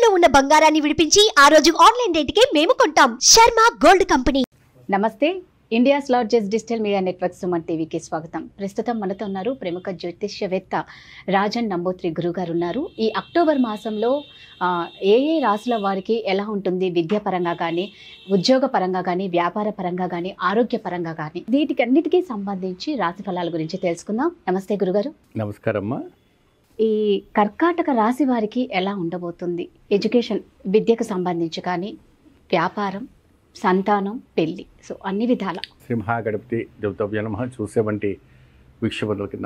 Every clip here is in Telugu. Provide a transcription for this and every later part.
తాకట్టులో ఉన్న బంగారాన్ని విడిపించి ఆ రోజు ఆన్లైన్ రేటుకే మేము కొంటాం. Sharma gold company. నమస్తే. India's largest digital media network Suman టీవీకి స్వాగతం. ప్రస్తుతం మనతో ఉన్నారు ప్రముఖ జ్యోతిష్యవేత్త రాజన్ నంబూత్రి గురుగారు ఉన్నారు. ఈ అక్టోబర్ మాసంలో ఏ రాశుల వారికి ఎలా ఉంటుంది, విద్య పరంగా కానీ, ఉద్యోగ పరంగా కానీ, వ్యాపార పరంగా కానీ, ఆరోగ్య పరంగా కానీ, వీటికన్నిటికీ సంబంధించి రాశి ఫలాల గురించి తెలుసుకుందాం. నమస్తే గురుగారు. నమస్కారం. ఈ కర్కాటక రాశి వారికి ఎలా ఉండబోతుంది? ఎడ్యుకేషన్, విద్యకు సంబంధించి కానీ, వ్యాపారం, సంతానం, పెళ్లి, సో అన్ని విధాల. శ్రీ మహాగణపతి దేవతాభ్య నమః. చూసేవంటి వీక్షకులకి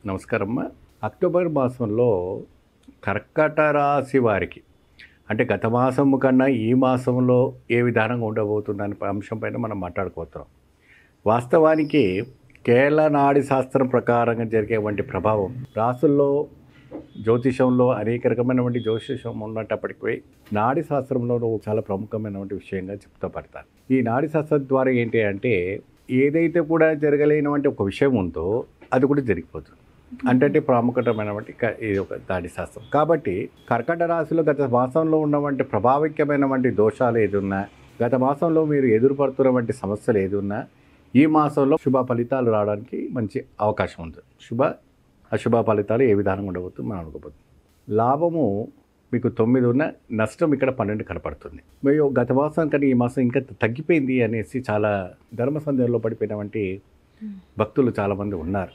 నమస్కారమ్మ. అక్టోబర్ మాసంలో కర్కాటక రాశి వారికి అంటే గత మాసము కన్నా ఈ మాసంలో ఏ విధానంగా ఉండబోతుందనే అంశం పైన మనం మాట్లాడుకోతున్నాం. వాస్తవానికి కేరళ నాడి శాస్త్రం ప్రకారంగా జరిగేటువంటి ప్రభావం రాసుల్లో, జ్యోతిషంలో అనేక రకమైనటువంటి జ్యోతిషం ఉన్నప్పటికీ నాడి శాస్త్రంలో చాలా ప్రముఖమైనటువంటి విషయంగా చెప్తూ పడతారు. ఈ నాడి శాస్త్రం ద్వారా ఏంటి అంటే ఏదైతే కూడా జరగలేనటువంటి ఒక విషయం ఉందో అది కూడా జరిగిపోతుంది. అంటే ప్రాముఖ్యమైనటువంటి ఇది ఒక నాడి శాస్త్రం. కాబట్టి కర్కాటక రాశిలో గత మాసంలో ఉన్నటువంటి ప్రభావికమైనటువంటి దోషాలు ఏదున్నా, గత మాసంలో మీరు ఎదురుపడుతున్నటువంటి సమస్యలు ఏదున్నా ఈ మాసంలో శుభ ఫలితాలు రావడానికి మంచి అవకాశం ఉంటుంది. అశుభ ఫలితాలు ఏ విధానంగా ఉండబోతుంది మనం అనుకోబోతుంది. లాభము మీకు 9 ఉన్న, నష్టం ఇక్కడ 12 కనపడుతుంది. మరియు గత మాసం కన్నా ఈ మాసం ఇంకా తగ్గిపోయింది అనేసి చాలా ధర్మ సందేహంలో పడిపోయినటువంటి భక్తులు చాలామంది ఉన్నారు.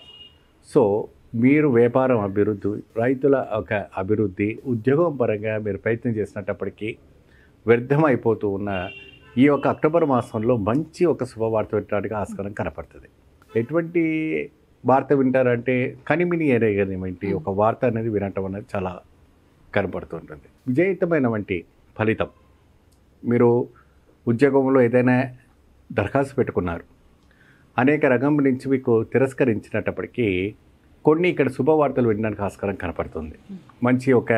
సో మీరు వ్యాపారం అభివృద్ధి, రైతుల ఒక అభివృద్ధి, ఉద్యోగం పరంగా మీరు ప్రయత్నం చేసినప్పటికీ వ్యర్థమైపోతూ ఉన్న ఈ యొక్క అక్టోబర్ మాసంలో మంచి ఒక శుభవార్త వినడానికి ఆస్కారం కనపడుతుంది. ఎటువంటి వార్త వింటారంటే కనిమిని ఎరగనివంటి ఒక వార్త అనేది వినటం అనేది చాలా కనపడుతుంటుంది. విజయవంతమైనటువంటి ఫలితం. మీరు ఉద్యోగంలో ఏదైనా దరఖాస్తు పెట్టుకున్నారు, అనేక రంగం నుంచి మీకు తిరస్కరించినప్పటికీ కొన్ని ఇక్కడ శుభవార్తలు వినడానికి ఆస్కారం కనపడుతుంది. మంచి ఒక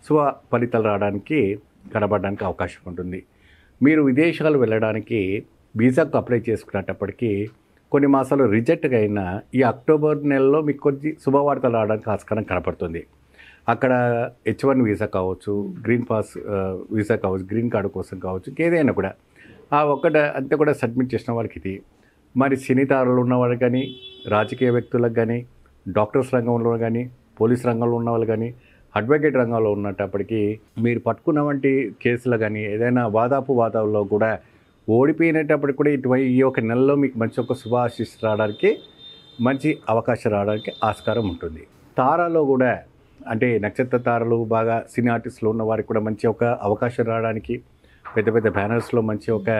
శుభ ఫలితాలు రావడానికి కనబడడానికి అవకాశం ఉంటుంది. మీరు విదేశాలు వెళ్ళడానికి వీసాకు అప్లై చేసుకునేటప్పటికీ కొన్ని మాసాలు రిజెక్ట్గా అయినా ఈ అక్టోబర్ నెలలో మీకు కొద్ది శుభవార్తలు రావడానికి ఆస్కారం కనపడుతుంది. అక్కడ H1 వీసా కావచ్చు, గ్రీన్ పాస్ వీసా కావచ్చు, గ్రీన్ కార్డు కోసం కావచ్చు, ఏదైనా కూడా ఆ ఒక్కట అంతా కూడా సబ్మిట్ చేసిన వాళ్ళకి ఇది. మరి సినీతారులు ఉన్న వాళ్ళకి కానీ, రాజకీయ వ్యక్తులకు కానీ, డాక్టర్స్ రంగంలో కానీ, పోలీస్ రంగంలో ఉన్న వాళ్ళు కానీ, అడ్వకేట్ రంగంలో ఉన్నప్పటికీ మీరు పట్టుకున్నటువంటి కేసులు కానీ ఏదైనా వాదాల్లో కూడా ఓడిపోయినప్పటికి కూడా ఈ ఒక నెలలో మీకు మంచి ఒక శుభాశిష్ రావడానికి, మంచి అవకాశం రావడానికి ఆస్కారం ఉంటుంది. తారాలో కూడా అంటే నక్షత్ర తారలు బాగా సినీ ఆర్టిస్టులు ఉన్న వారికి కూడా మంచి ఒక అవకాశం రావడానికి, పెద్ద పెద్ద బ్యానర్స్లో మంచి ఒక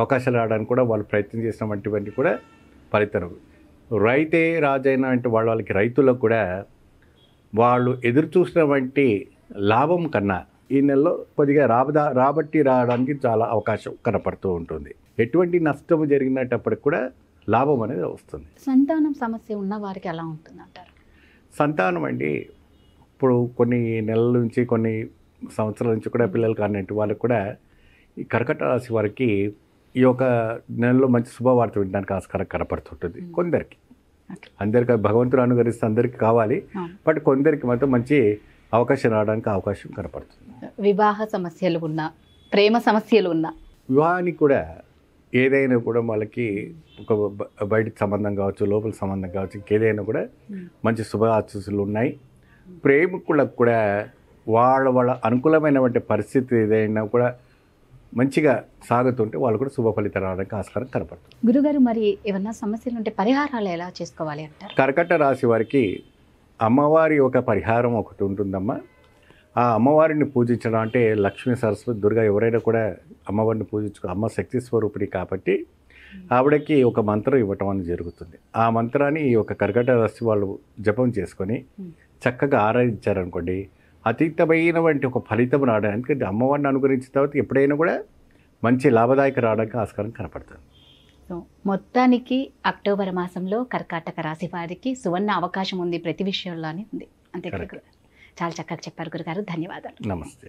అవకాశాలు రావడానికి కూడా వాళ్ళు ప్రయత్నం చేసినటువంటివన్నీ కూడా ఫలితం. రైతే రాజైన అంటే వాళ్ళకి రైతులకు కూడా వాళ్ళు ఎదురు చూసినటువంటి లాభం కన్నా ఈ నెలలో కొద్దిగా రాబట్టి రావడానికి చాలా అవకాశం కనపడుతూ ఉంటుంది. ఎటువంటి నష్టం జరిగినప్పటికి కూడా లాభం అనేది వస్తుంది. సంతానం సమస్య ఉన్న వారికి ఎలా ఉంటుంది అంటారు? సంతానం అండి, ఇప్పుడు కొన్ని నెలల నుంచి కొన్ని సంవత్సరాల నుంచి కూడా పిల్లలు కానిటువంటి వాళ్ళకి కూడా ఈ కర్కాటక రాశి వారికి ఈ యొక్క నెలలో మంచి శుభవార్త వినడానికి ఆస్కారం కనపడుతుంటుంది. కొందరికి, అందరికి భగవంతుడు అనుగ్రహిస్తే అందరికీ కావాలి, బట్ కొందరికి మాత్రం మంచి అవకాశం రావడానికి అవకాశం కనపడుతుంది. వివాహ సమస్యలు ఉన్నా, ప్రేమ సమస్యలు ఉన్నా, వివాహానికి కూడా ఏదైనా కూడా వాళ్ళకి ఒక బయట సంబంధం కావచ్చు, లోపల సంబంధం కావచ్చు, ఇంకేదైనా కూడా మంచి శుభ ఆశీస్సులు ఉన్నాయి. ప్రేమికులకు కూడా వాళ్ళ అనుకూలమైనటువంటి పరిస్థితి ఏదైనా కూడా మంచిగా సాగుతుంటే వాళ్ళు కూడా శుభ ఫలితాలు రావడానికి ఆస్కారం కనపడుతుంది. గురుగారు, మరి ఏమన్నా సమస్యలు ఉంటే పరిహారాలు ఎలా చేసుకోవాలి అంటారు? కర్కాటక రాశి వారికి అమ్మవారి ఒక పరిహారం ఒకటి ఉంటుందమ్మా. ఆ అమ్మవారిని పూజించడం అంటే లక్ష్మీ, సరస్వతి, దుర్గా ఎవరైనా కూడా అమ్మవారిని పూజించుకో. అమ్మ శక్తి స్వరూపిణి కాబట్టి ఆవిడకి ఒక మంత్రం ఇవ్వటం అనేది జరుగుతుంది. ఆ మంత్రాన్ని ఈ యొక్క కర్కాటక రాశి వాళ్ళు జపం చేసుకొని చక్కగా ఆరాధించారనుకోండి, అతీతమైనటువంటి ఒక ఫలితం రావడానికి, అమ్మవారిని అనుగ్రహించిన తర్వాత ఎప్పుడైనా కూడా మంచి లాభదాయక రావడానికి ఆస్కారం కనపడుతుంది. సో మొత్తానికి అక్టోబర్ మాసంలో కర్కాటక రాశి వారికి సువర్ణ అవకాశం ఉంది, ప్రతి విషయంలోనే ఉంది. అంతే. చాలా చక్కగా చెప్పారు గురుగారు. ధన్యవాదాలు. నమస్తే.